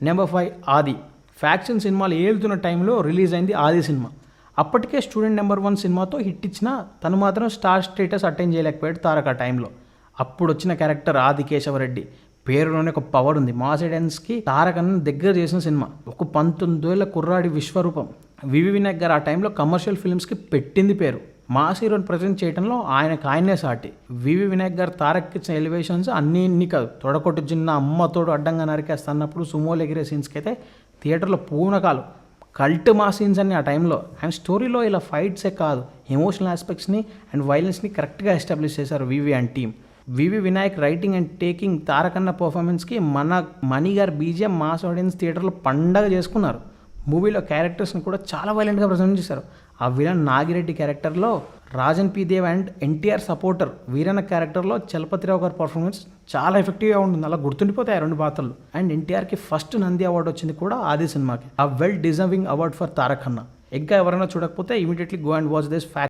Number 5 ఆది. Faction సినిమాలు ఏలుతున్న టైంలో రిలీజ్ అయింది ఆది సినిమా. అప్పటికే స్టూడెంట్ నెంబర్ 1 సినిమాతో హిట్ ఇచ్చిన తను మాత్రం స్టార్ స్టేటస్ అటెండ్ చేయలేకపోయాడు తారక్ ఆ టైంలో. అప్పుడు వచ్చిన క్యారెక్టర్ ఆది కేశవరెడ్డి. పేరులోనే ఒక పవర్ ఉంది. మాస్ ఆడియన్స్కి తారక్ అన్న దగ్గర చేసిన సినిమా. ఒక 19 ఏళ్ల కుర్రాడి విశ్వరూపం. వివి వినాయక్ గారు ఆ టైంలో కమర్షియల్ ఫిల్మ్స్కి పెట్టింది పేరు. మాస్ హీరోని ప్రజెంట్ చేయడంలో ఆయనే సాటి. వివి వినాయక్ గారు తారక్ ఇచ్చిన ఎలివేషన్స్ అన్నీ కాదు. తొడకొట్టు చిన్న అమ్మతోడు అడ్డంగా నరికేస్తున్నప్పుడు సుమోలు ఎగిరే సీన్స్కి అయితే థియేటర్లో పూనకాలు. కల్ట్ మా సీన్స్ అన్ని ఆ టైంలో. అండ్ స్టోరీలో ఇలా ఫైట్సే కాదు, ఎమోషనల్ ఆస్పెక్ట్స్ని అండ్ వైలెన్స్ని కరెక్ట్గా ఎస్టాబ్లిష్ చేశారు VV and team. VV Vinayak writing and taking, Tarak అన్న పర్ఫార్మెన్స్కి మన మణి గారు బీజిఎం మాస్ ఆడియన్స్ థియేటర్లో పండగ చేసుకున్నారు. మూవీలో క్యారెక్టర్స్ని కూడా చాలా వైలెంట్గా ప్రజెంట్ చేశారు. ఆ విలన్ నాగిరెడ్డి క్యారెక్టర్లో రాజన్ పి దేవ్ అండ్ ఎన్టీఆర్ సపోర్టర్ వీరన్న క్యారెక్టర్లో చలపతిరావు గారి పర్ఫార్మెన్స్ చాలా ఎఫెక్టివ్గా ఉంటుంది. అలా గుర్తుండిపోతాయి ఆ 2 పాత్రలు. అండ్ ఎన్టీఆర్కి ఫస్ట్ నంది అవార్డు వచ్చింది కూడా ఆది సినిమాకి. ఆ well deserving award for Tarak అన్న. ఇంకా ఎవరైనా చూడకపోతే immediately go and watch this fact.